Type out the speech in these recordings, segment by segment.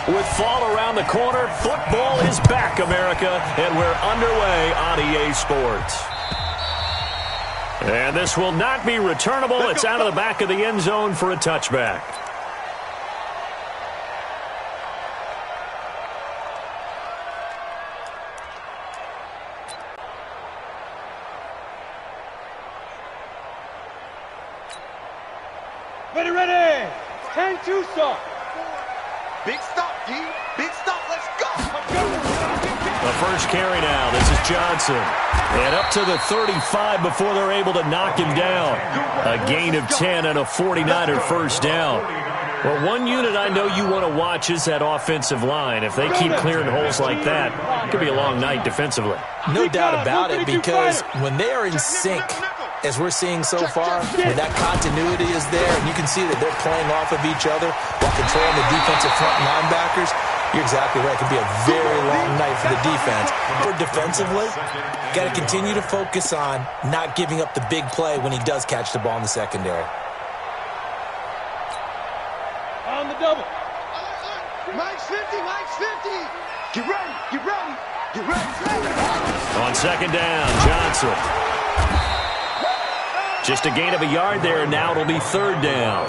With fall around the corner, football is back, America, and we're underway on EA Sports. And this will not be returnable. It's out of the back of the end zone for a touchback. Ready. 10-2 stop. Big stop, D. Big stop. Let's go. The first carry now. This is Johnson. And up to the 35 before they're able to knock him down. A gain of 10 and a 49er first down. Well, one unit I know you want to watch is that offensive line. If they keep clearing holes like that, it could be a long night defensively. No doubt about it, because when they are in sync, as we're seeing so far, when that continuity is there, and you can see that they're playing off of each other while controlling the defensive front linebackers, you're exactly right. It could be a very long night for the defense. For defensively, got to continue to focus on not giving up the big play when he does catch the ball in the secondary. On the double. Mike's 50. Get ready. On second down, Johnson. Just a gain of a yard there, and now it'll be third down.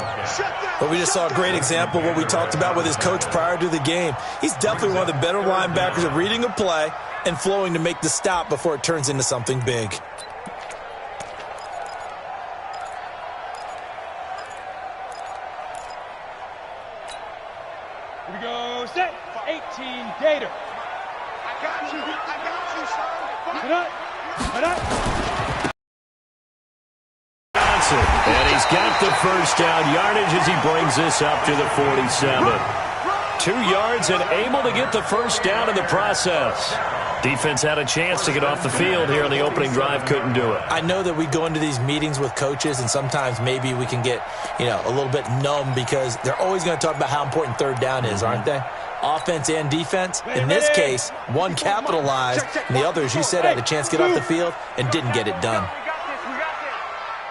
But we just saw a great example of what we talked about with his coach prior to the game. He's definitely one of the better linebackers at reading a play and flowing to make the stop before it turns into something big. Here we go. Set. 18 Gator. I got you, son. Head up. And he's got the first down yardage as he brings this up to the 47. 2 yards and able to get the first down in the process. Defense had a chance to get off the field here on the opening drive, couldn't do it. I know that we go into these meetings with coaches, and sometimes maybe we can get, a little bit numb because they're always going to talk about how important third down is, aren't they? Offense and defense. In this case, one capitalized, and the other, as you said, had a chance to get off the field and didn't get it done.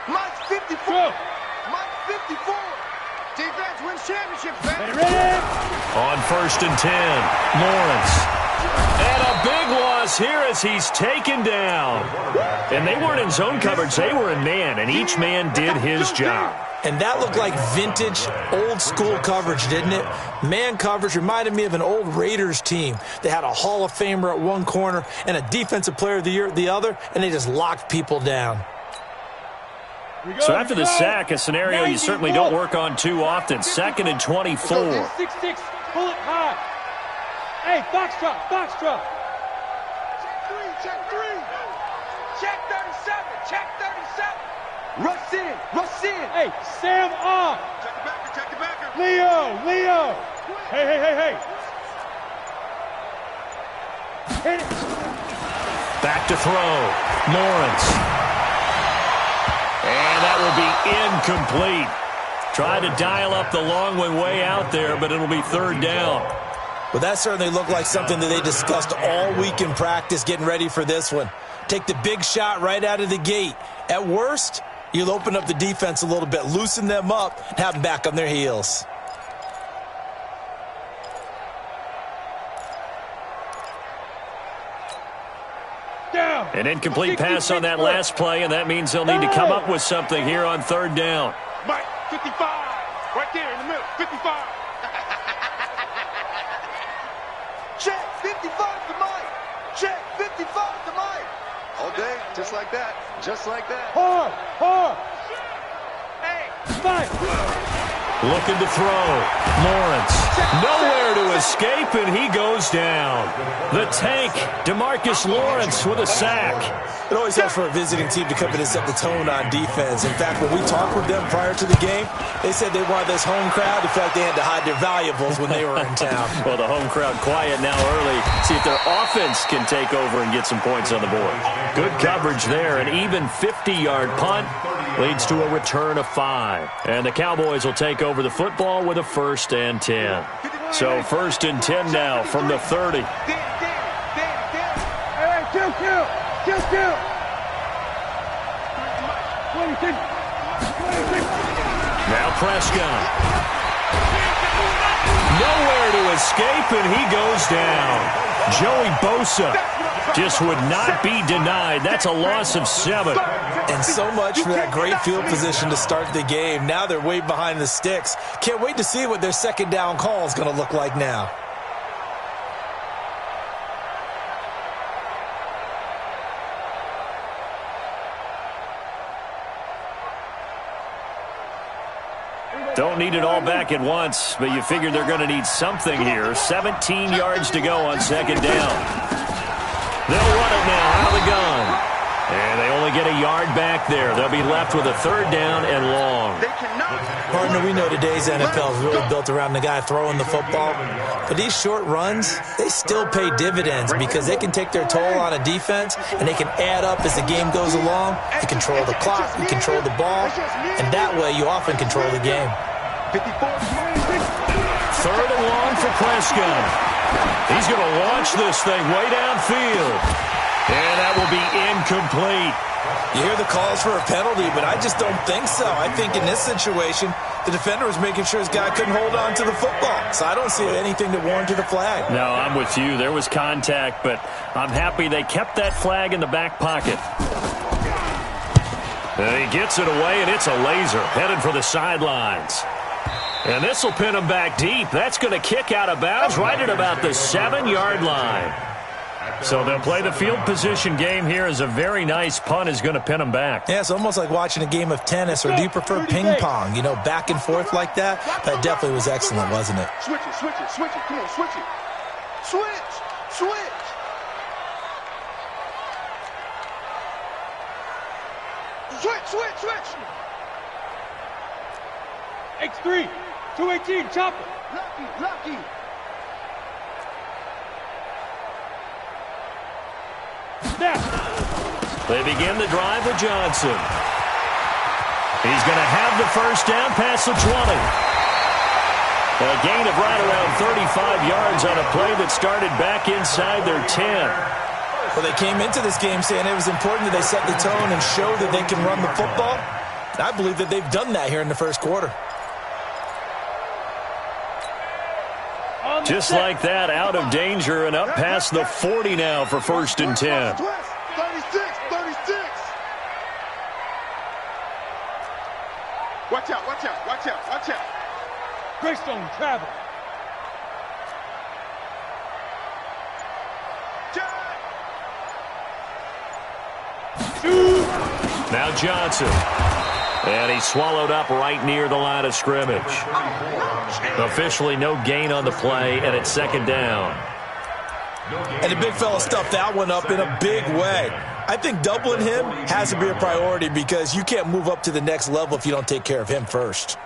Mike's 54. Defense wins championships, man. Ready. On first and 10, Lawrence. And a big loss here as he's taken down. And they weren't in zone coverage, they were in man, and each man did his job. And that looked like vintage, old-school coverage, didn't it? Man coverage reminded me of an old Raiders team. They had a Hall of Famer at one corner and a Defensive Player of the Year at the other, and they just locked people down. So after the sack, a scenario you certainly don't work on too often. 2nd and 24. 6-6, pull it high. Hey, foxtrot. Check three. Check 37. Rush in. Hey, Sam off. Check the backer. Leo. Hey. Hit it. Back to throw. Lawrence. And that will be incomplete. Tried to dial up the long one way out there, but it'll be third down. Well, that certainly looked like something that they discussed all week in practice getting ready for this one. Take the big shot right out of the gate. At worst, you'll open up the defense a little bit, loosen them up, and have them back on their heels. An incomplete pass on that last play, and that means they'll need to come up with something here on third down. Mike, 55. Right there in the middle, 55. Check 55 to Mike. Check 55 to Mike. All day, just like that. Hard. Hey. Fight. Looking to throw. Lawrence. Nowhere to escape, and he goes down. The tank, DeMarcus Lawrence with a sack. It always helps for a visiting team to come in and set the tone on defense. In fact, when we talked with them prior to the game, they said they wanted this home crowd. In fact, they had to hide their valuables when they were in town. Well, the home crowd quiet now early. See if their offense can take over and get some points on the board. Good coverage there. An even 50-yard punt leads to a return of 5. And the Cowboys will take over the football with a 1st and 10. So 1st and 10 now from the 30. Hey, kill. 26. Now Prescott. Nowhere to escape, and he goes down. Joey Bosa just would not be denied. That's a loss of 7. And so much for that great field position to start the game. Now they're way behind the sticks. Can't wait to see what their second down call is going to look like now. Don't need it all back at once, but you figure they're going to need something here. 17 yards to go on second down. They'll run it now out of the gun. And they only get a yard back there. They'll be left with a third down and long. Partner, we know today's NFL is really built around the guy throwing the football. But these short runs, they still pay dividends because they can take their toll on a defense and they can add up as the game goes along. You control the clock, you control the ball, and that way you often control the game. Third and long for Prescott. He's going to launch this thing way downfield. And that will be incomplete. You hear the calls for a penalty, but I just don't think so. I think in this situation, the defender was making sure his guy couldn't hold on to the football. So I don't see anything to warrant a flag. No, I'm with you. There was contact, but I'm happy they kept that flag in the back pocket. And he gets it away, and it's a laser headed for the sidelines. And this will pin him back deep. That's going to kick out of bounds right at about the 7-yard line. So they'll play the field position game here as a very nice punt is going to pin them back. Yeah, it's almost like watching a game of tennis, or do you prefer ping pong? You know, back and forth like that? That definitely was excellent, wasn't it? Switch it, switch it, switch it. Come on, switch it. Switch, switch. Switch, switch, switch. X3, 218, chopper. Lucky. They begin the drive with Johnson. He's going to have the first down past the 20. A gain of right around 35 yards on a play that started back inside their 10. Well, they came into this game saying it was important that they set the tone and show that they can run the football. And I believe that they've done that here in the first quarter. Just like that, out of danger and up past the 40 now for first and 10. 36. Watch out, watch out, watch out, watch out. Greystone travel. Now Johnson. And he swallowed up right near the line of scrimmage. Officially no gain on the play, and it's second down. And the big fella stuffed that one up in a big way. I think doubling him has to be a priority because you can't move up to the next level if you don't take care of him first.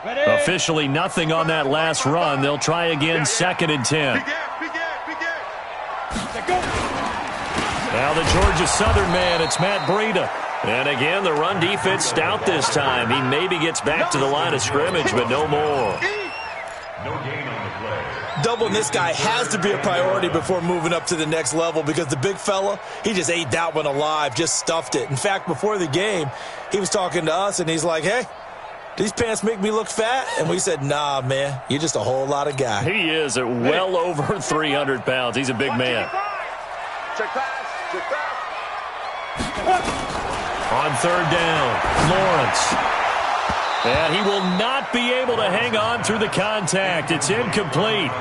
Officially nothing on that last run. They'll try again, second and 10. Now the Georgia Southern man, it's Matt Breida. And again, the run defense stout this time. He maybe gets back to the line of scrimmage, but no more. Doubling this guy has to be a priority before moving up to the next level because the big fella, he just ate that one alive, just stuffed it. In fact, before the game, he was talking to us, and he's like, hey, these pants make me look fat? And we said, nah, man, you're just a whole lot of guy. He is at well over 300 pounds. He's a big man. Check pass. On third down, Lawrence. And he will not be able to hang on through the contact. It's incomplete.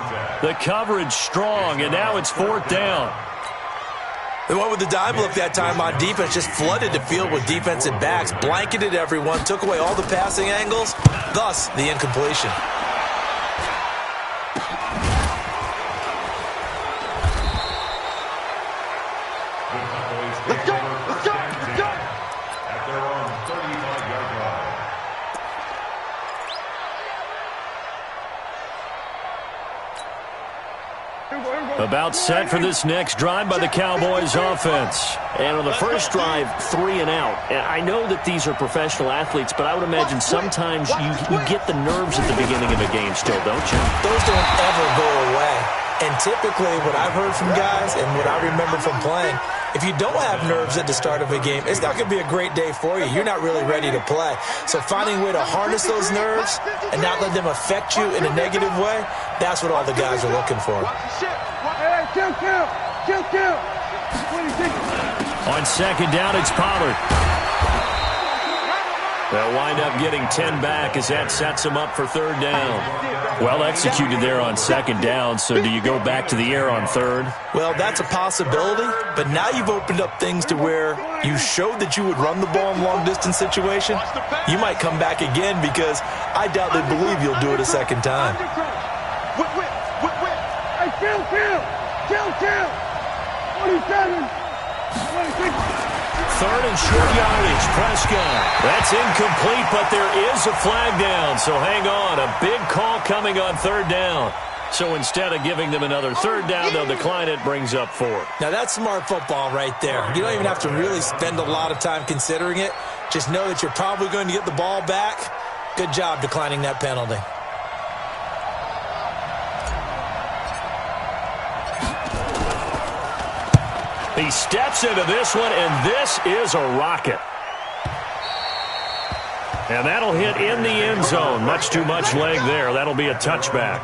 The coverage strong, and now it's fourth down. They went with the dive look that time on defense, just flooded the field with defensive backs, blanketed everyone, took away all the passing angles, thus the incompletion. Let's go. At their own 35-yard line. About set for this next drive by the Cowboys offense. And on the first drive, 3 and out. And I know that these are professional athletes, but I would imagine sometimes you get the nerves at the beginning of a game still, don't you? Those don't ever go away. And typically what I've heard from guys and what I remember from playing, if you don't have nerves at the start of a game, it's not going to be a great day for you. You're not really ready to play. So finding a way to harness those nerves and not let them affect you in a negative way, that's what all the guys are looking for. On second down, it's Pollard. They'll wind up getting 10 back as that sets them up for third down. Well executed there on second down, so do you go back to the air on third? Well, that's a possibility, but now you've opened up things to where you showed that you would run the ball in long-distance situation. You might come back again because I doubt they believe you'll do it a second time. Hey, kill! 27! 26! Third and short yardage, Prescott. That's incomplete, but there is a flag down, so hang on. A big call coming on third down. So instead of giving them another third down, they'll decline it, brings up 4. Now, that's smart football right there. You don't even have to really spend a lot of time considering it. Just know that you're probably going to get the ball back. Good job declining that penalty. He steps into this one, and this is a rocket. And that'll hit in the end zone. Much too much leg there. That'll be a touchback.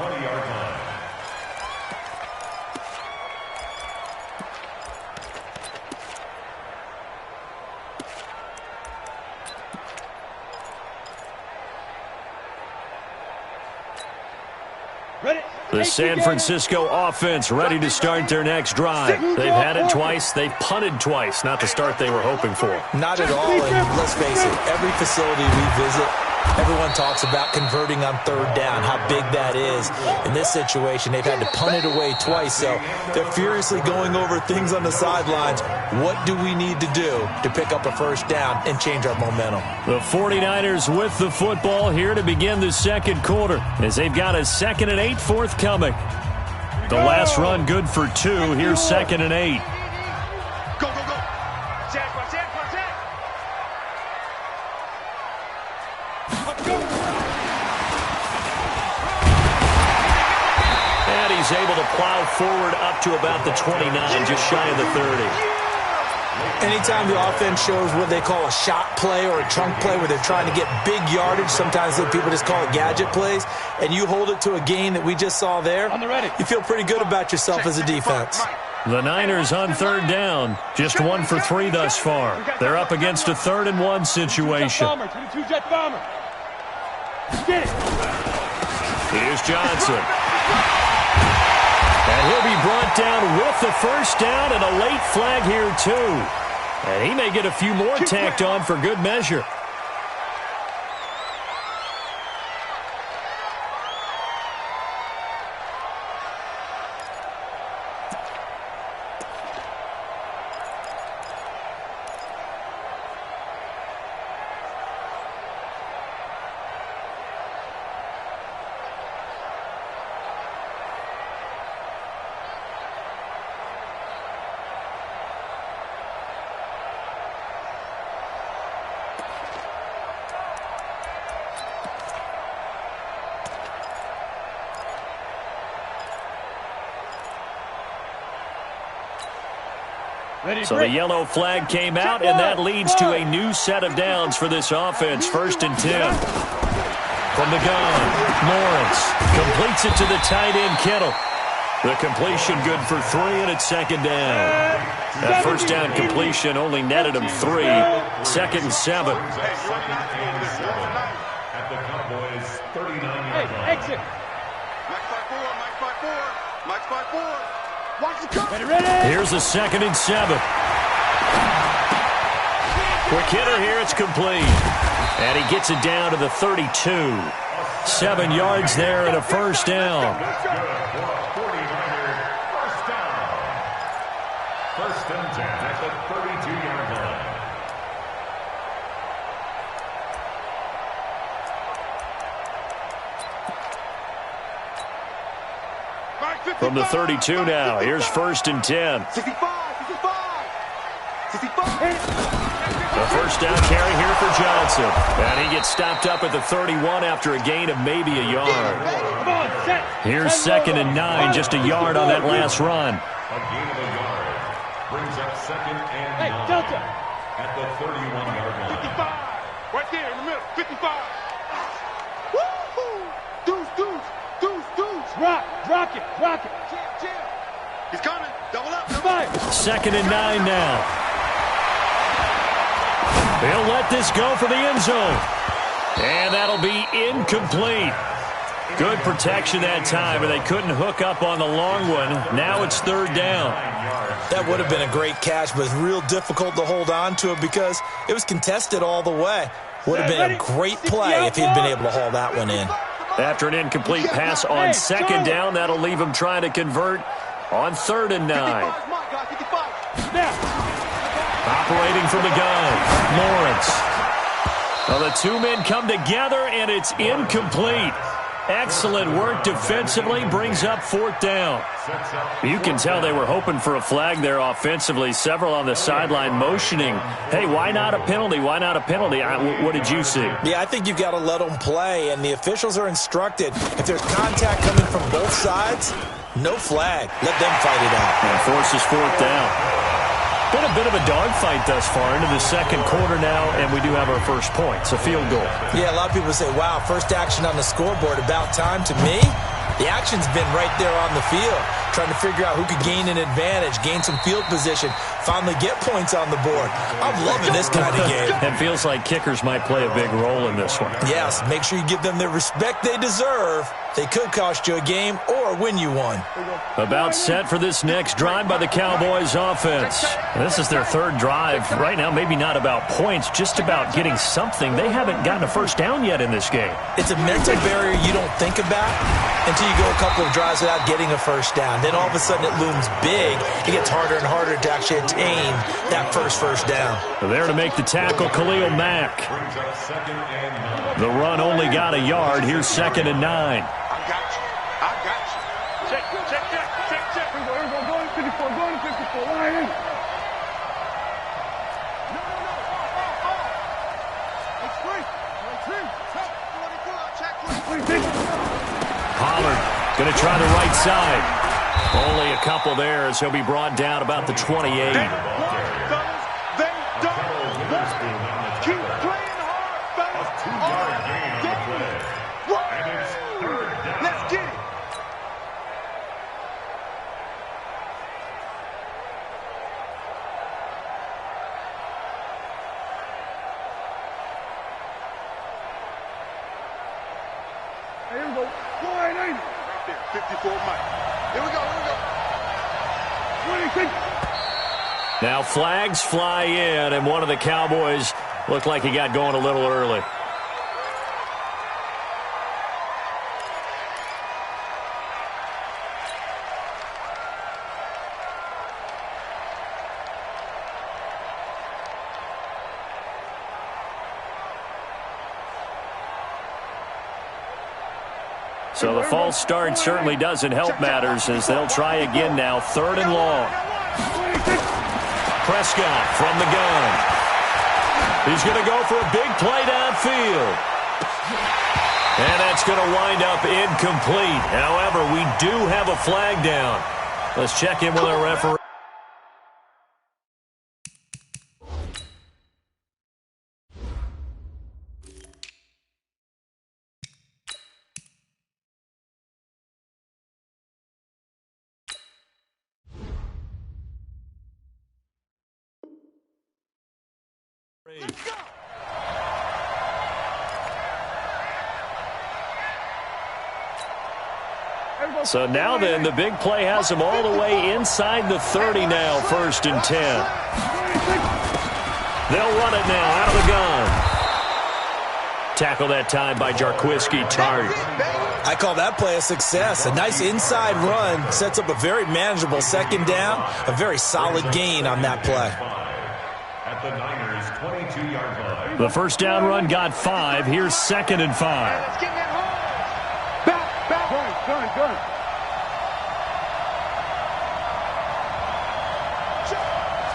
The San Francisco offense ready to start their next drive. They've had it twice. They've punted twice. Not the start they were hoping for. Not at all, and let's face it, every facility we visit, everyone talks about converting on third down, how big that is. In this situation, they've had to punt it away twice, so they're furiously going over things on the sidelines. What do we need to do to pick up a first down and change our momentum? The 49ers with the football here to begin the second quarter as they've got a 2nd and 8 forthcoming. The last run good for 2. Here's 2nd and 8. Go! Jack! And he's able to plow forward up to about the 29, just shy of the 30. Anytime the offense shows what they call a shot play or a chunk play where they're trying to get big yardage, sometimes people just call it gadget plays, and you hold it to a gain that we just saw there, you feel pretty good about yourself as a defense. The Niners on third down, just 1 for 3 thus far. They're up against a 3rd and 1 situation. Here's Johnson. And he'll be brought down with the first down and a late flag here too. And he may get a few more tacked on for good measure. So the yellow flag came out, and that leads to a new set of downs for this offense. 1st and 10. From the gun, Lawrence completes it to the tight end, Kittle. The completion good for 3, and it's 2nd down. That first down completion only netted him 3. 2nd and 7. At the Cowboys' 39-yard line. Exit. Mike's by 4. Watch the cover. Here's the 2nd and 7. Quick hitter here, it's complete. And he gets it down to the 32. 7 yards there and a first down. First and 10 at the 32-yard line. From the 32 now, here's 1st and 10. 65. The first down carry here for Johnson. And he gets stopped up at the 31 after a gain of maybe a yard. Here's 2nd and 9, just a yard on that last run. A gain of a yard brings up 2nd and 9 at the 31-yard line. 55. Right there in the middle. 55. Woo-hoo. Deuce. Rock it. Jam. He's coming. Double up. 2nd and 9 now. They'll let this go for the end zone. And that'll be incomplete. Good protection that time, but they couldn't hook up on the long one. Now it's 3rd down. That would have been a great catch, but it's real difficult to hold on to it because it was contested all the way. Would have been a great play if he'd been able to haul that one in. After an incomplete pass on 2nd down, that'll leave him trying to convert on 3rd and 9. Operating from the gun, Lawrence. Well, the two men come together, and it's incomplete. Excellent work defensively, brings up 4th down. You can tell they were hoping for a flag there offensively. Several on the sideline motioning, hey, why not a penalty? Why not a penalty? What did you see? Yeah, I think you've got to let them play, and the officials are instructed. If there's contact coming from both sides, no flag. Let them fight it out. And forces 4th down. Been a bit of a dogfight thus far into the 2nd quarter now, and we do have our first point. It's a field goal. Yeah, a lot of people say, wow, first action on the scoreboard, about time. To me, the action's been right there on the field, trying to figure out who could gain an advantage, gain some field position, finally get points on the board. I'm loving this kind of game. It feels like kickers might play a big role in this one. Yes, make sure you give them the respect they deserve. They could cost you a game or win you one. About set for this next drive by the Cowboys offense. This is their 3rd drive. Right now, maybe not about points, just about getting something. They haven't gotten a first down yet in this game. It's a mental barrier you don't think about until you go a couple of drives without getting a first down. Then all of a sudden it looms big. It gets harder and harder to actually attain that first down. There to make the tackle, Khalil Mack. The run only got a yard. Here's 2nd and 9. I got you. Check. Go to 54. Line in. No. It's free. Pollard going to try the right side. Only a couple there as he'll be brought down about the 28. They don't keep playing hard, fellas. A 2-yard gain on the play. And it's 3rd down. Let's get it. Here we go. Go right there. 54 Mike. Here we go. 26. Now flags fly in, and one of the Cowboys looked like he got going a little early. So the false start certainly doesn't help matters as they'll try again now. 3rd and long. Prescott from the gun. He's going to go for a big play downfield. And that's going to wind up incomplete. However, we do have a flag down. Let's check in with our referee. So now then, the big play has them all the way inside the 30 now, 1st and 10. They'll run it now out of the gun. Tackle that time by Jarquiski Tart. I call that play a success. A nice inside run sets up a very manageable 2nd down, a very solid gain on that play. At the Niners' 22-yard line. The first down run got 5. Here's 2nd and 5. Let's get that home. Back. Gun. Check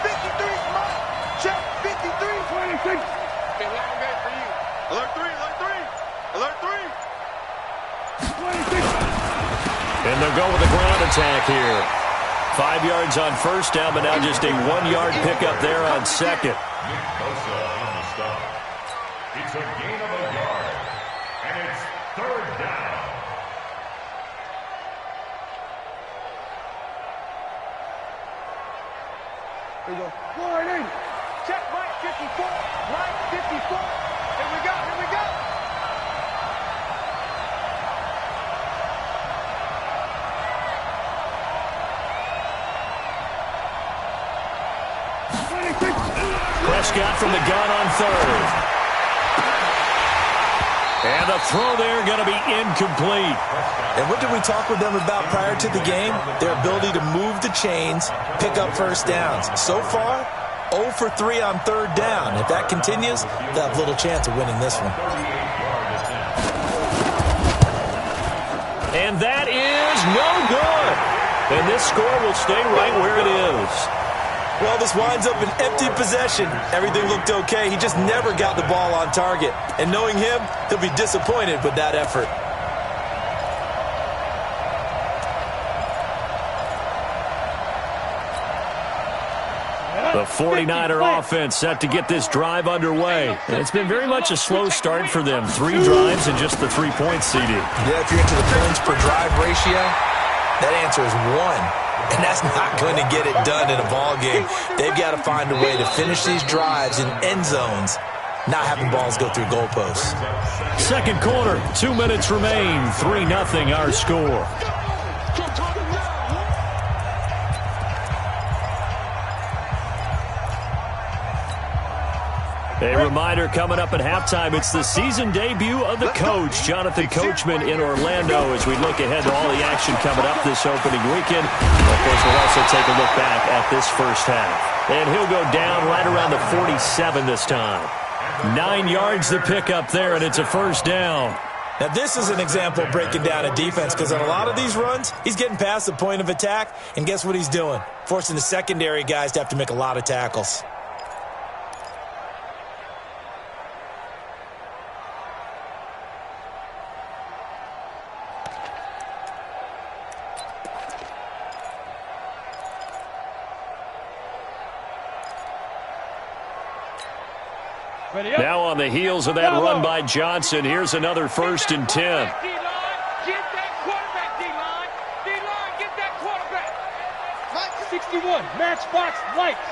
53, Mike. Check 53. be a long day for you. Alert 3, alert 3. Alert 3. And they'll go with a ground attack here. 5 yards on first down, but now just a 1-yard pickup there on second. Nick Bosa on the stop. It's a gain of a yard, and it's third down. Here we go. 180. Check right 54. Right 54. Here we go. Here we go. Prescott from the gun on third. And the throw there going to be incomplete. And what did we talk with them about prior to the game? Their ability to move the chains, pick up first downs. So far, 0 for 3 on third down. If that continues, they'll have little chance of winning this one. And that is no good. And this score will stay right where it is. Well, this winds up an empty possession. Everything looked okay. He just never got the ball on target. And knowing him, he'll be disappointed with that effort. The 49er offense set to get this drive underway. And it's been very much a slow start for them. 3 drives and just the 3 points, CD. Yeah, if you're into the points per drive ratio, that answer is 1. And that's not going to get it done in a ball game. They've got to find a way to finish these drives in end zones, not having balls go through goalposts. Second quarter, 2 minutes remain. 3-0 our score. A reminder coming up at halftime, it's the season debut of the coach, Jonathan Coachman in Orlando, as we look ahead to all the action coming up this opening weekend. Of course, we'll also take a look back at this first half. And he'll go down right around the 47 this time. 9 yards to pick up there, and it's a first down. Now, this is an example of breaking down a defense, because on a lot of these runs, he's getting past the point of attack, and guess what he's doing? Forcing the secondary guys to have to make a lot of tackles. Now on the heels of that run by Johnson, here's another 1st and 10. D-line, get that quarterback, D-line. D-line, get that quarterback. 61, matchbox lights.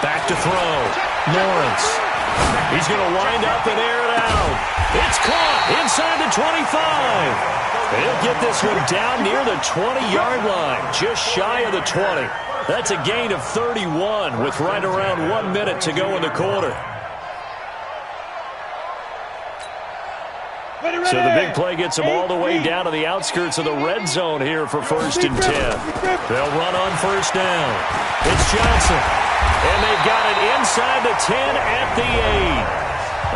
Back to throw. Lawrence. He's going to wind up and air it out. It's caught inside the 25. He'll get this one down near the 20-yard line, just shy of the 20. That's a gain of 31 with right around 1 minute to go in the quarter. So the big play gets them all the way down to the outskirts of the red zone here for 1st and 10. They'll run on first down. It's Johnson. And they've got it inside the 10 at the 8.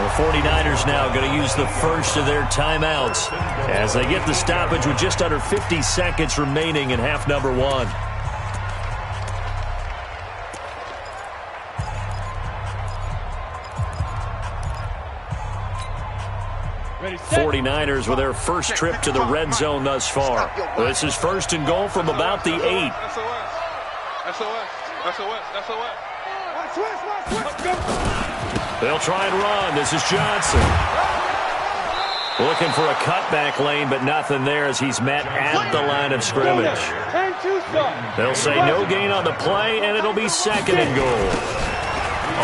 The 49ers now going to use the first of their timeouts as they get the stoppage with just under 50 seconds remaining in half number 1. 49ers with their first trip to the red zone thus far. This is 1st and goal from about the 8. They'll try and run. This is Johnson. Looking for a cutback lane, but nothing there as he's met at the line of scrimmage. They'll say no gain on the play, and it'll be 2nd and goal.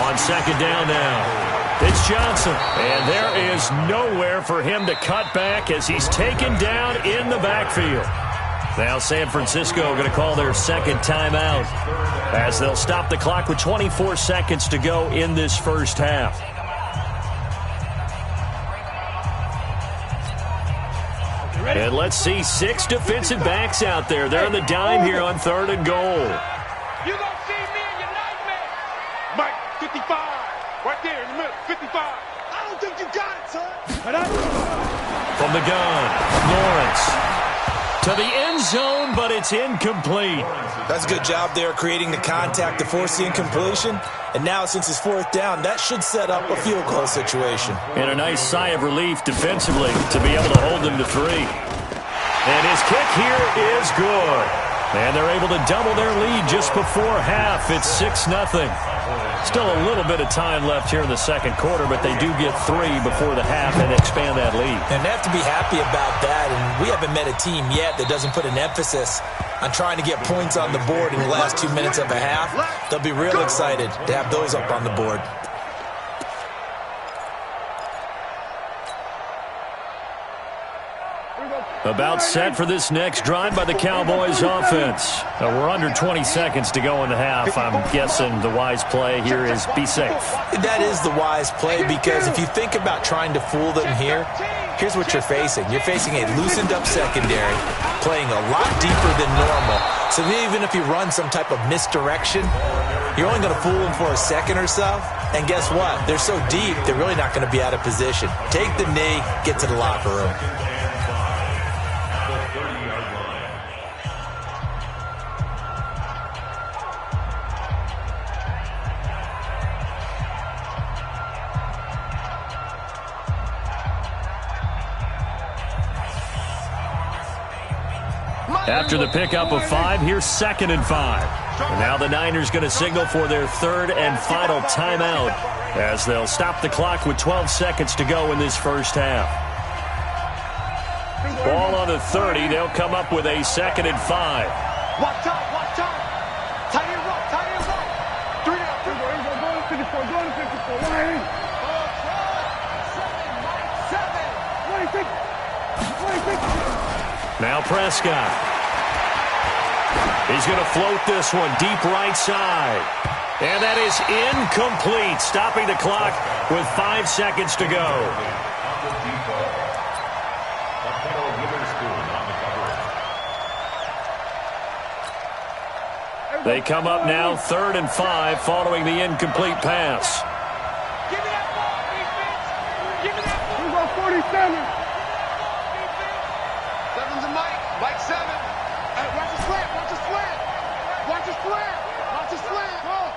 On 2nd down now. It's Johnson, and there is nowhere for him to cut back as he's taken down in the backfield. Now San Francisco going to call their 2nd timeout as they'll stop the clock with 24 seconds to go in this first half. And let's see 6 defensive backs out there. They're in the dime here on 3rd and goal. You gonna see me in your nightmare. Mike, 55. Right there in the middle, 55. I don't think you got it, son. From the gun, Lawrence. To the end zone, but it's incomplete. That's a good job there creating the contact to force the incompletion. And now, since it's fourth down, that should set up a field goal situation. And a nice sigh of relief defensively to be able to hold them to 3. And his kick here is good. And they're able to double their lead just before half. It's 6-0. Still a little bit of time left here in the second quarter, but they do get 3 before the half and expand that lead. And they have to be happy about that. And we haven't met a team yet that doesn't put an emphasis on trying to get points on the board in the last 2 minutes of a half. They'll be real excited to have those up on the board. About set for this next drive by the Cowboys offense. We're under 20 seconds to go in the half. I'm guessing the wise play here is be safe. That is the wise play, because if you think about trying to fool them here, here's what you're facing. You're facing a loosened up secondary, playing a lot deeper than normal. So even if you run some type of misdirection, you're only going to fool them for a second or so. And guess what? They're so deep, they're really not going to be out of position. Take the knee, get to the locker room. After the pickup of 5, here's 2nd and 5. And now the Niners going to signal for their 3rd and final timeout as they'll stop the clock with 12 seconds to go in this first half. Ball on the 30. They'll come up with a 2nd and 5. Watch out, watch out. Tight end right, tight end right. 3 out, 3 out. Go to 54, go to 54. Line in. 7, 26. Now Prescott. He's going to float this one deep right side. And that is incomplete, stopping the clock with 5 seconds to go. They come up now 3rd and 5 following the incomplete pass. Give me that ball, defense. Give me that ball. We go 47. 7's a Mike. Mike 7. Hey, watch the slant. Watch the slant. Watch the slant. Watch the slant. Go.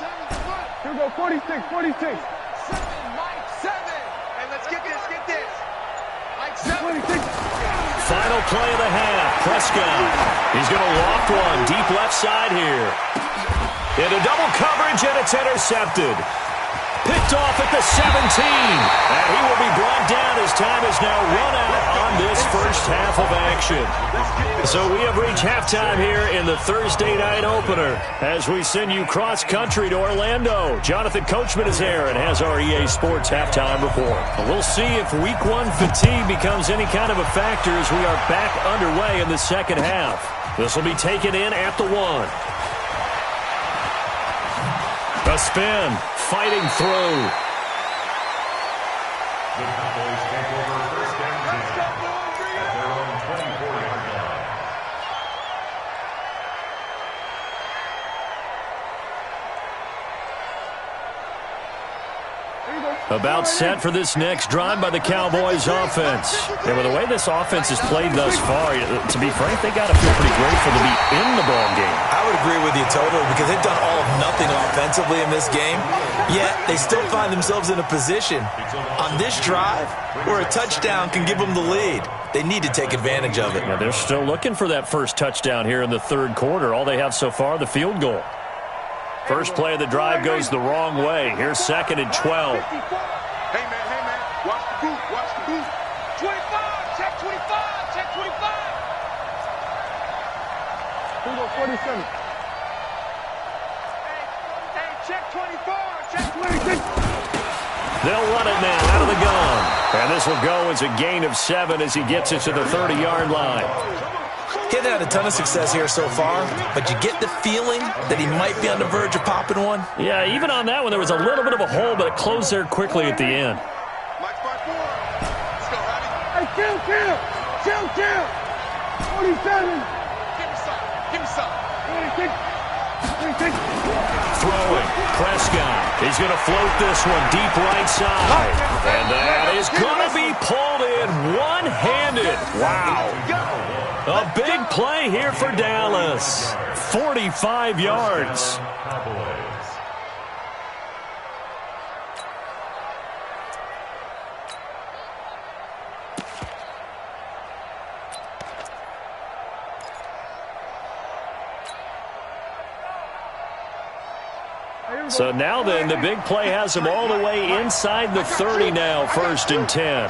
7's a Mike. Here we go 46. 46. 7. Mike 7. Hey, let's get this. Get this. Mike 7. 26. Final play of the half. Prescott. He's going to loft one deep left side here. Into double coverage, and it's intercepted. Picked off at the 17. And he will be brought down as time is now run out on this first half of action. So we have reached halftime here in the Thursday night opener as we send you cross-country to Orlando. Jonathan Coachman is here and has our EA Sports halftime report. We'll see if Week 1 fatigue becomes any kind of a factor as we are back underway in the second half. This will be taken in at the 1. A spin, fighting through. The Cowboys take over first and 10 at their own 24-yard line. About set for this next drive by the Cowboys offense. And with the way this offense has played thus far, to be frank, they got to feel pretty grateful to be in the ball game. I would agree with you totally, because they've done all of nothing offensively in this game, yet they still find themselves in a position on this drive where a touchdown can give them the lead. They need to take advantage of it. Yeah, they're still looking for that first touchdown here in the third quarter. All they have so far, the field goal. First play of the drive goes the wrong way. Here's 2nd and 12. Hey, man, watch the boot, watch the boot. 25, check 25, check 25. Here we go, 47. Hey, check 24, check 26. They'll run it now out of the gun. And this will go as a gain of 7 as he gets it to the 30-yard line. He hasn't had a ton of success here so far, but you get the feeling that he might be on the verge of popping one. Yeah, even on that one, there was a little bit of a hole, but it closed there quickly at the end. Mike's by 4. Let's go, Hattie. Hey, chill. 47. Give me some. 26. Throwing. Prescott. He's going to float this one deep right side. And that is going to be pulled in one-handed. Wow. A big play here for Dallas. 45 yards. So now then, the big play has him all the way inside the 30 now, 1st and 10.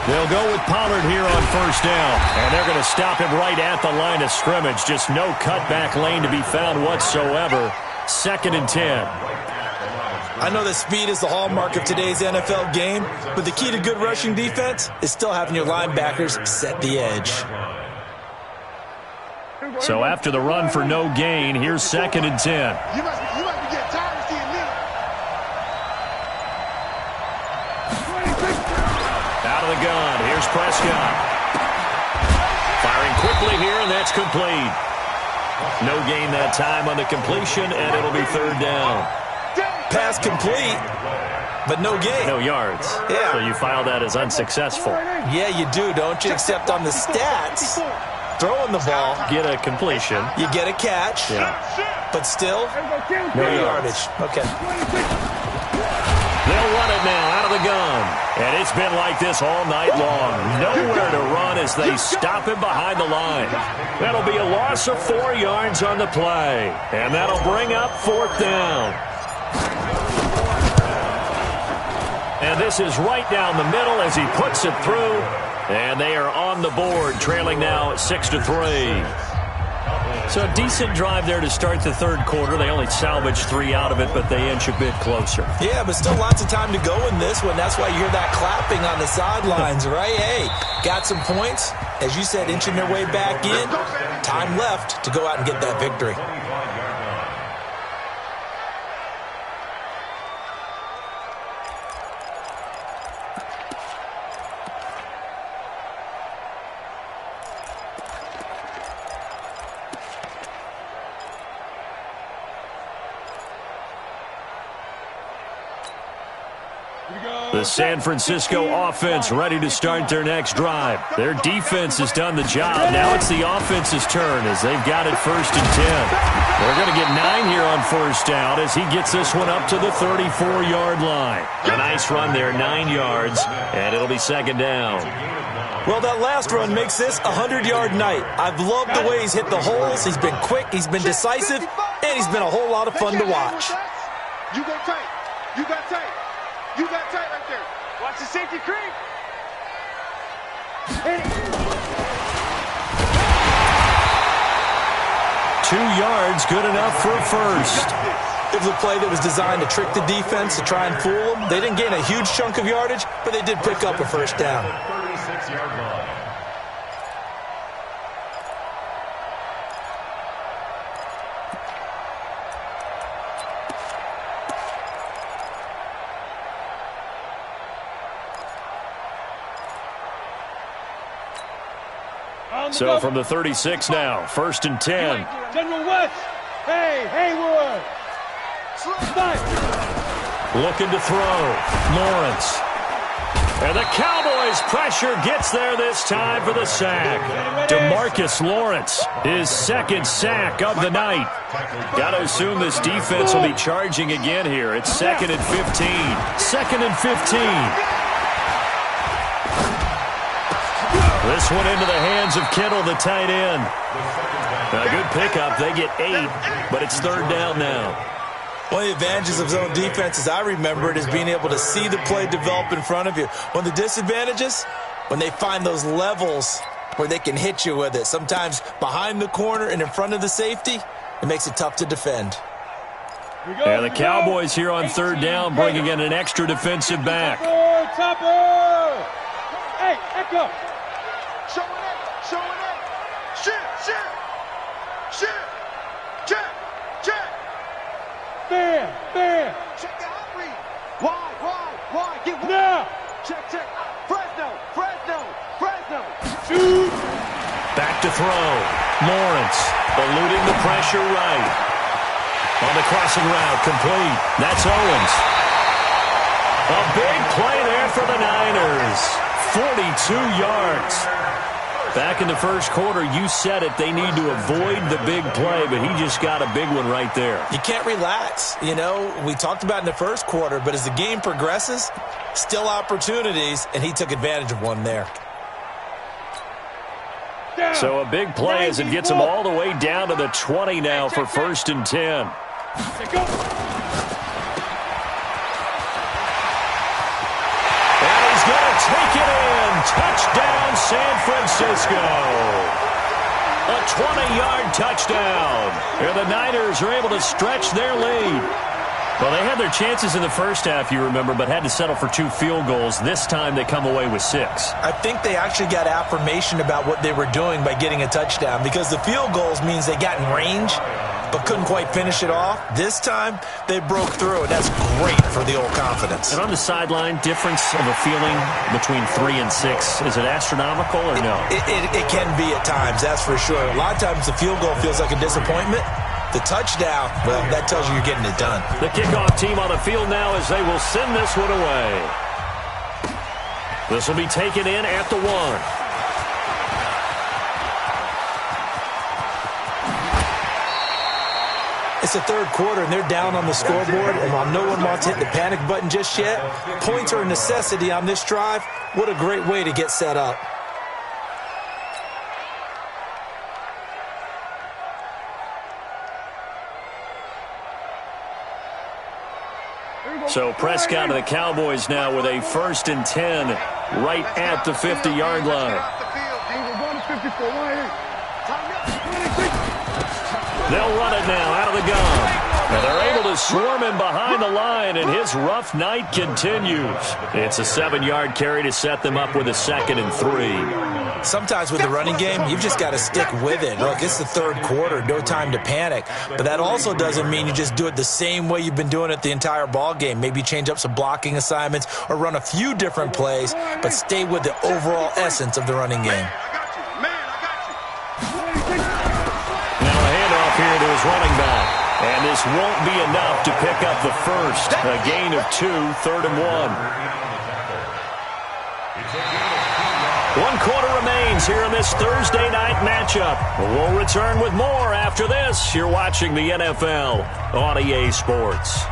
They'll go with Pollard here on 1st down, and they're going to stop him right at the line of scrimmage. Just no cutback lane to be found whatsoever. 2nd and 10. I know that speed is the hallmark of today's NFL game, but the key to good rushing defense is still having your linebackers set the edge. So after the run for no gain, here's 2nd and 10. You must be getting tired of seeing me. Out of the gun. Here's Prescott. Firing quickly here, and that's complete. No gain that time on the completion, and it'll be 3rd down. Pass complete, but no gain. No yards. Yeah. So you file that as unsuccessful. Yeah, you do, don't you? Except on the stats, throwing the ball, Get a completion. you get a catch, Yeah. but still, no yardage. Okay. They'll run it now out of the gun. And it's been like this all night long. Nowhere to run as they stop him behind the line. That'll be a loss of 4 yards on the play. And that'll bring up 4th down. And this is right down the middle as he puts it through. And they are on the board, trailing now 6-3. So a decent drive there to start the 3rd quarter. They only salvaged 3 out of it, but they inch a bit closer. Yeah, but still lots of time to go in this one. That's why you hear that clapping on the sidelines, right? Hey, got some points. As you said, inching their way back in. Time left to go out and get that victory. The San Francisco offense ready to start their next drive. Their defense has done the job. Now it's the offense's turn as they've got it 1st and 10. They're going to get 9 here on 1st down as he gets this one up to the 34-yard line. A nice run there, 9 yards, and it'll be 2nd down. Well, that last run makes this a 100-yard night. I've loved the way he's hit the holes. He's been quick, he's been decisive, and he's been a whole lot of fun to watch. You go tight. You got tight. You got tight right there. Watch the safety creep. 2 yards, good enough for a 1st. It was a play that was designed to trick the defense, to try and fool them. They didn't gain a huge chunk of yardage, but they did pick up a 1st down. 36-yard line. So from the 36 now, 1st and 10. General West. Hey, Haywood. Looking to throw. Lawrence. And the Cowboys' pressure gets there this time for the sack. DeMarcus Lawrence, his 2nd sack of the night. Got to assume this defense will be charging again here. It's 2nd and 15. 2nd and 15. This one into the hands of Kittle, the tight end. A good pickup. They get 8, but it's 3rd down now. One of the advantages of zone defense, as I remember it, is being able to see the play develop in front of you. One of the disadvantages, when they find those levels where they can hit you with it. Sometimes behind the corner and in front of the safety, it makes it tough to defend. And the Cowboys here on 3rd down, bringing in an extra defensive back. Topper! Hey, Echo! Showing up. Showing up. Shit. Check. Bam. Check the out read. Why? Get one. Now. Check. Fresno. Shoot. Back to throw. Lawrence eluding the pressure right. On the crossing route, complete. That's Owens. A big play there for the Niners. 42 yards. Back in the first quarter, you said it, they need to avoid the big play, but he just got a big one right there. You can't relax. You know, we talked about in the first quarter, but as the game progresses, still opportunities, and he took advantage of one there. So a big play as it gets him all the way down to the 20 now for 1st and 10. Take it in. Touchdown, San Francisco. A 20-yard touchdown. And the Niners are able to stretch their lead. Well, they had their chances in the first half, you remember, but had to settle for 2 field goals. This time they come away with 6. I think they actually got affirmation about what they were doing by getting a touchdown, because the field goals means they got in range but couldn't quite finish it off. This time, they broke through, and that's great for the old confidence. And on the sideline, difference of a feeling between 3 and 6, is it astronomical or no? It can be at times, that's for sure. A lot of times the field goal feels like a disappointment. The touchdown, well, that tells you you're getting it done. The kickoff team on the field now as they will send this one away. This will be taken in at the 1. It's the third quarter, and they're down on the scoreboard, and while no one wants to hit the panic button just yet, points are a necessity on this drive. What a great way to get set up. So Prescott and the Cowboys now with a 1st and 10 right at the 50-yard line. They'll run it now out of the gun. And they're able to swarm him behind the line, and his rough night continues. It's a 7-yard carry to set them up with a 2nd and 3. Sometimes with the running game, you've just got to stick with it. Look, it's the third quarter, no time to panic. But that also doesn't mean you just do it the same way you've been doing it the entire ball game. Maybe change up some blocking assignments or run a few different plays, but stay with the overall essence of the running game. Here to his running back. And this won't be enough to pick up the first. A gain of 2, 3rd and 1. 1 quarter remains here in this Thursday night matchup. We'll return with more after this. You're watching the NFL on EA Sports.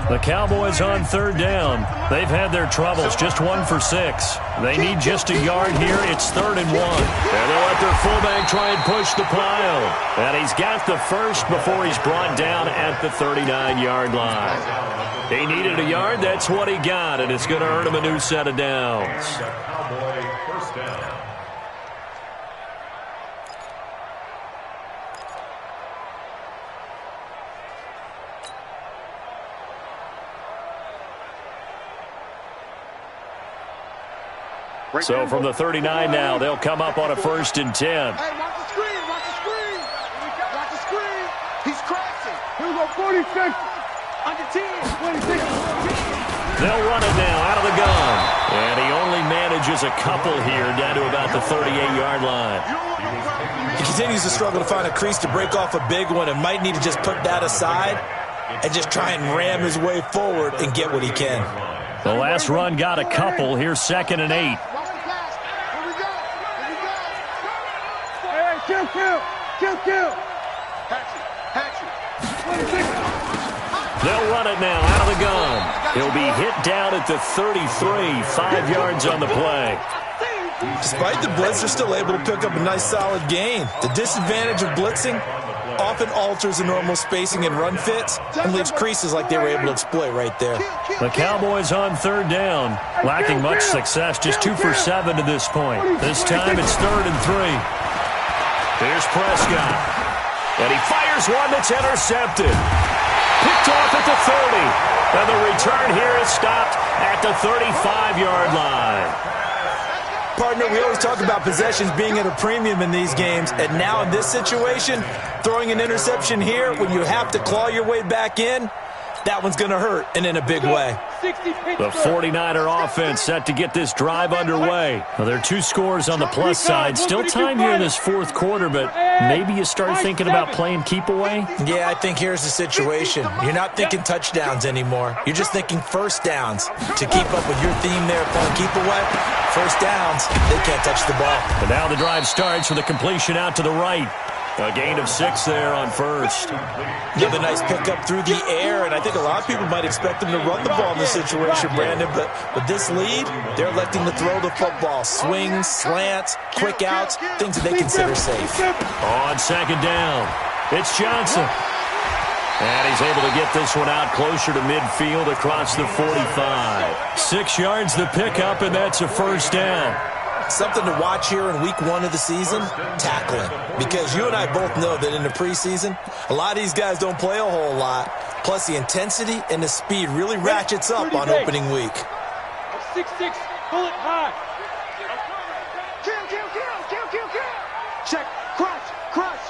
The Cowboys on 3rd down. They've had their troubles, just 1 for 6. They need just a yard here. It's 3rd and 1. And they'll let their fullback try and push the pile. And he's got the first before he's brought down at the 39-yard line. He needed a yard. That's what he got, and it's going to earn him a new set of downs. Cowboy first down. So from the 39 now, they'll come up on a 1st and 10. Hey, watch the screen, watch the screen. Watch the screen. He's crashing. Here we go, 46. Under 10. 26. They'll run it now out of the gun. And he only manages a couple here down to about the 38-yard line. He continues to struggle to find a crease to break off a big one and might need to just put that aside and just try and ram his way forward and get what he can. The last run got a couple. Here's 2nd and 8. Kill. They'll run it now out of the gun. He'll be hit down at the 33, 5 yards on the play. Despite the blitz, they're still able to pick up a nice solid gain. The disadvantage of blitzing often alters the normal spacing and run fits and leaves creases like they were able to exploit right there. The Cowboys on 3rd down, lacking much success, just 2 for 7 to this point. This time it's 3rd and 3. Here's Prescott, and he fires one that's intercepted. Picked off at the 30, and the return here is stopped at the 35-yard line. Partner, we always talk about possessions being at a premium in these games, and now in this situation, throwing an interception here when you have to claw your way back in, that one's going to hurt, and in a big way. The 49er offense set to get this drive underway. Well, there are 2 scores on the plus side. Still time here in this fourth quarter, but maybe you start thinking about playing keep away? Yeah, I think here's the situation. You're not thinking touchdowns anymore. You're just thinking first downs. To keep up with your theme there, playing keep away, first downs, they can't touch the ball. And now the drive starts with a completion out to the right. A gain of 6 there on first. Another nice pickup through the air, and I think a lot of people might expect them to run the ball in this situation, Brandon, but with this lead, they're electing to throw the football. Swings, slants, quick outs, things that they consider safe. On second down, it's Johnson. And he's able to get this one out closer to midfield across the 45. 6 yards the pickup, and that's a first down. Something to watch here in week 1 of the season, tackling. Because you and I both know that in the preseason, a lot of these guys don't play a whole lot. Plus, the intensity and the speed really ratchets up on opening week. 6'6", bullet high. Kill. Check, crush.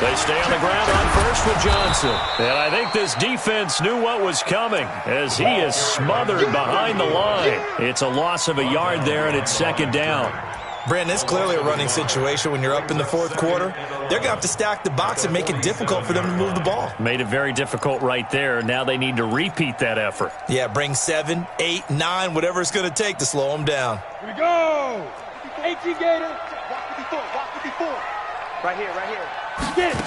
They stay on the ground on first with Johnson. And I think this defense knew what was coming as he is smothered behind the line. It's a loss of a yard there, and it's second down. Brandon, it's clearly a running situation when you're up in the fourth quarter. They're going to have to stack the box and make it difficult for them to move the ball. Made it very difficult right there. Now they need to repeat that effort. Yeah, bring 7, 8, 9, whatever it's going to take to slow them down. Here we go. 18 Gator. Walk 54. Right here. Get it.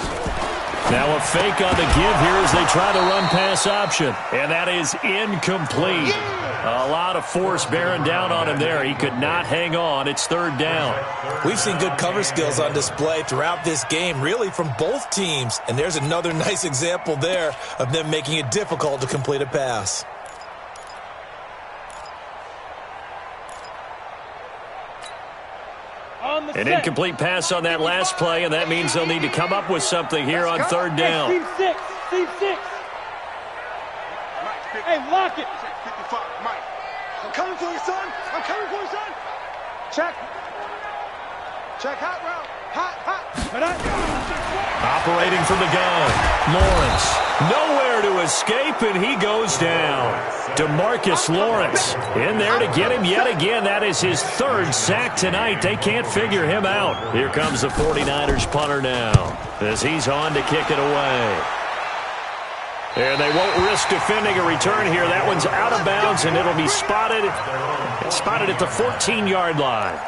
Now a fake on the give here as they try the run-pass option. And that is incomplete. A lot of force bearing down on him there. He could not hang on. It's third down. We've seen good cover skills on display throughout this game, really from both teams. And there's another nice example there of them making it difficult to complete a pass. An incomplete pass on that last play, and that means they'll need to come up with something here on third down. Team 6. Hey, lock it. 55, Mike. I'm coming for you, son. Check, hot route. Hot. Operating from the gun, Lawrence. Nowhere to escape, and he goes down. DeMarcus Lawrence in there to get him yet again. That is his third sack tonight. They can't figure him out. Here comes the 49ers punter now as he's on to kick it away. And they won't risk defending a return here. That one's out of bounds, and it'll be spotted at the 14-yard line.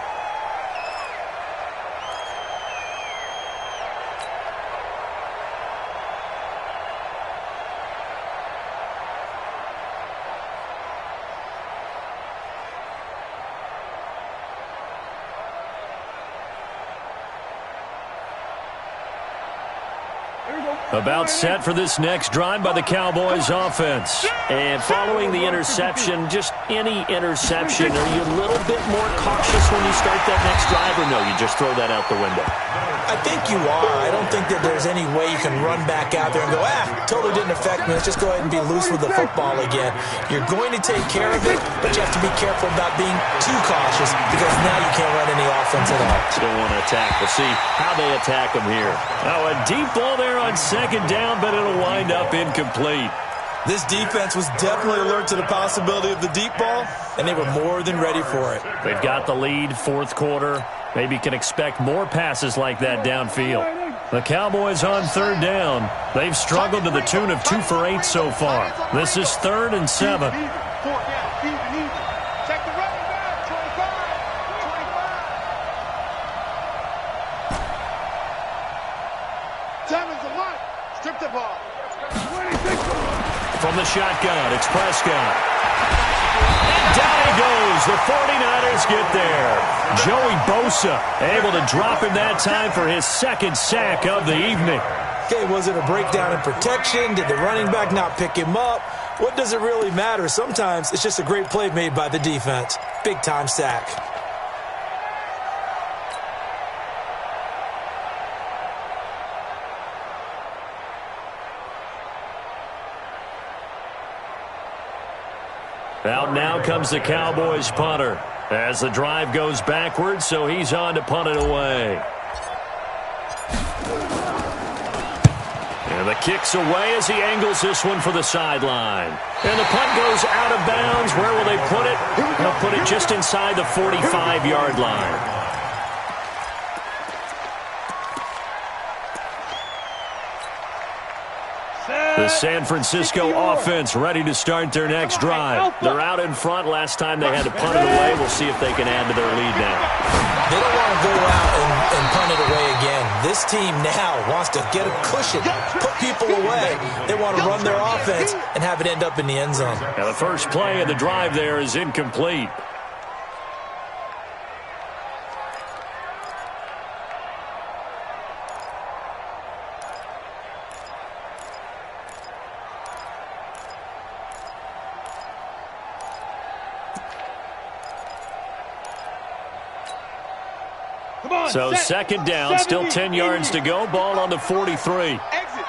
About set for this next drive by the Cowboys offense. And following the interception, just any interception, are you a little bit more cautious when you start that next drive, or no, you just throw that out the window? I think you are. I don't think that there's any way you can run back out there and go, totally didn't affect me. Let's just go ahead and be loose with the football again. You're going to take care of it, but you have to be careful about being too cautious because now you can't run any offense at all. Still want to attack. We'll see how they attack them here. Now a deep ball there on second down, but it'll wind up incomplete. This defense was definitely alert to the possibility of the deep ball, and they were more than ready for it. They've got the lead, fourth quarter. Maybe can expect more passes like that downfield. The Cowboys on third down. They've struggled to the tune of 2 for 8 so far. This is 3rd and 7. Check the running back. 25. Tammons a lot. Strip the ball. 26. From the shotgun, it's Prescott. And down he goes. The 49ers get there. Joey Bosa able to drop him that time for his second sack of the evening. Okay, was it a breakdown in protection? Did the running back not pick him up? What does it really matter? Sometimes it's just a great play made by the defense. Big-time sack. Out now comes the Cowboys punter. As the drive goes backwards, so he's on to punt it away. And the kick's away as he angles this one for the sideline. And the punt goes out of bounds. Where will they put it? They'll put it just inside the 45-yard line. The San Francisco offense ready to start their next drive. They're out in front. Last time they had to punt it away. We'll see if they can add to their lead now. They don't want to go out and punt it away again. This team now wants to get a cushion, put people away. They want to run their offense and have it end up in the end zone. Now the first play of the drive there is incomplete. So second down, still 10 yards to go. Ball on the 43. Exit.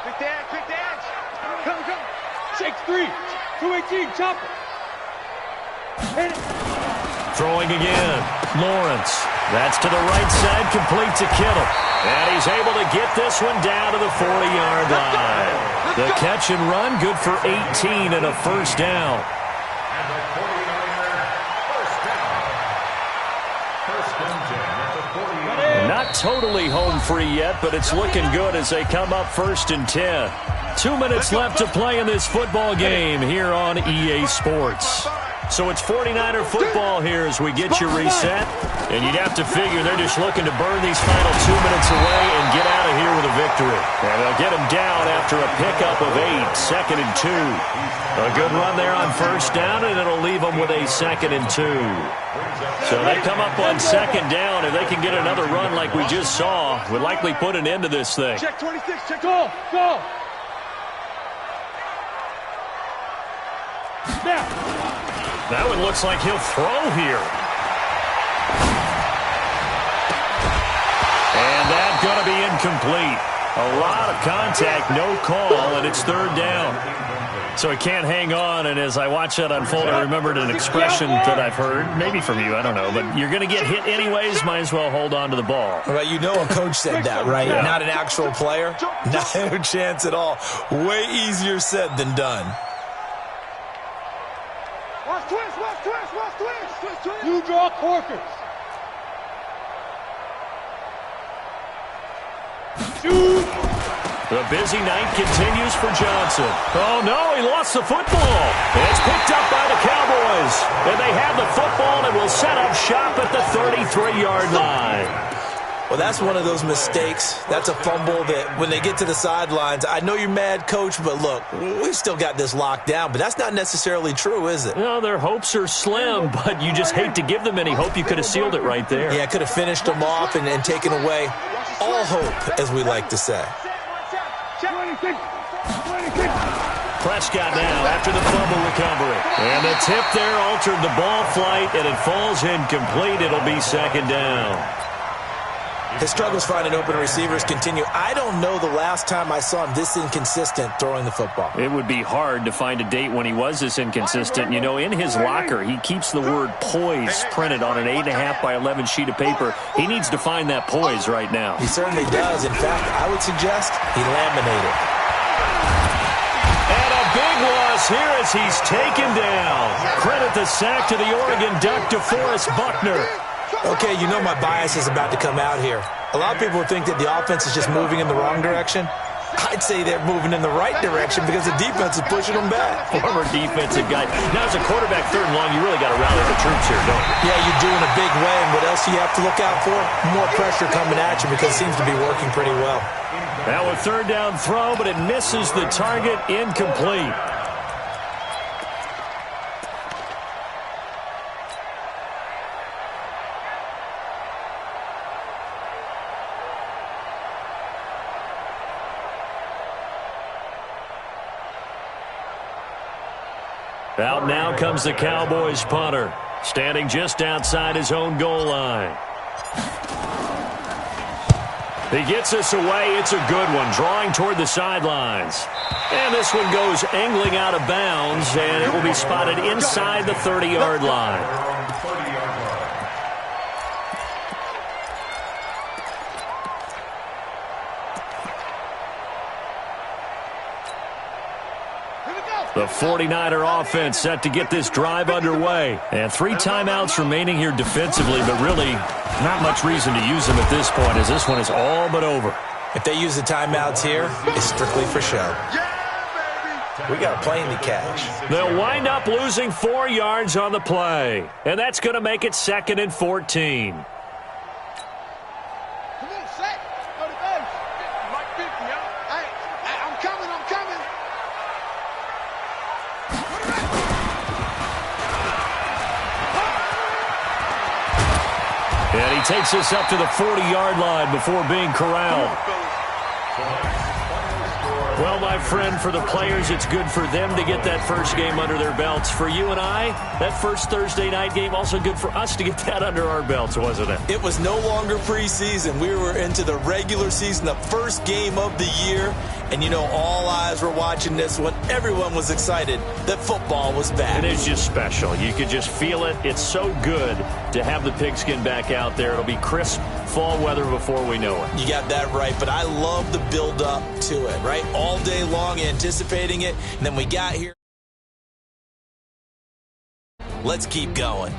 Quick dash. Come. Shake 3. 218, chopper. Throwing again. Lawrence. That's to the right side, complete to Kittle. And he's able to get this one down to the 40-yard line. The catch and run, good for 18 and a first down. Not totally home free yet, but it's looking good as they come up 1st and 10. 2 minutes left to play in this football game here on EA Sports. So it's 49er football here as we get you reset. And you'd have to figure they're just looking to burn these final 2 minutes away and get out of here with a victory. And they'll get them down after a pickup of 8, 2nd and 2. A good run there on first down, and it'll leave them with a 2nd and 2. So they come up on second down. If they can get another run like we just saw, would likely put an end to this thing. Check 26, check go. Now. That one looks like he'll throw here. And that's going to be incomplete. A lot of contact, no call, and it's 3rd down. So he can't hang on, and as I watch that unfold, I remembered an expression that I've heard, maybe from you, I don't know, but you're going to get hit anyways, might as well hold on to the ball. Well, you know a coach said that, right? Yeah. Not an actual player? No chance at all. Way easier said than done. Watch twist. You draw corkers. Shoot. The busy night continues for Johnson. Oh, no, he lost the football. It's picked up by the Cowboys. And they have the football and will set up shop at the 33-yard line. Well, that's one of those mistakes. That's a fumble that when they get to the sidelines, I know you're mad, Coach, but look, we still got this locked down. But that's not necessarily true, is it? No, their hopes are slim, but you just hate to give them any hope. You could have sealed it right there. Yeah, could have finished them off and taken away all hope, as we like to say. Prescott now after the fumble recovery. And the tip there altered the ball flight, and it falls incomplete. It'll be 2nd down. His struggles finding open receivers continue. I don't know the last time I saw him this inconsistent throwing the football. It would be hard to find a date when he was this inconsistent. You know, in his locker, he keeps the word poise printed on an 8.5 by 11 sheet of paper. He needs to find that poise right now. He certainly does. In fact, I would suggest he laminated. And a big loss here as he's taken down. Credit the sack to the Oregon Duck, DeForest Buckner. Okay, you know my bias is about to come out here. A lot of people think that the offense is just moving in the wrong direction. I'd say they're moving in the right direction because the defense is pushing them back. Former defensive guy. Now, as a quarterback 3rd and long, you really got to rally the troops here, don't you? Yeah, you do in a big way. And what else do you have to look out for? More pressure coming at you because it seems to be working pretty well. Now a 3rd down throw, but it misses the target, incomplete. Out now comes the Cowboys punter, standing just outside his own goal line. He gets this away. It's a good one, drawing toward the sidelines. And this one goes angling out of bounds, and it will be spotted inside the 30-yard line. The 49er offense set to get this drive underway. And 3 timeouts remaining here defensively, but really not much reason to use them at this point as this one is all but over. If they use the timeouts here, it's strictly for show. We got a plane to catch. They'll wind up losing 4 yards on the play. And that's going to make it 2nd and 14. And he takes us up to the 40-yard line before being corralled. Well, my friend, for the players, it's good for them to get that first game under their belts. For you and I, that first Thursday night game, also good for us to get that under our belts, wasn't it? It was no longer preseason. We were into the regular season, the first game of the year. And, you know, all eyes were watching this when everyone was excited that football was back. It is just special. You could just feel it. It's so good to have the pigskin back out there. It'll be crisp fall weather before we know it. You got that right, but I love the build-up to it, right? All day long anticipating it, and then we got here. Let's keep going.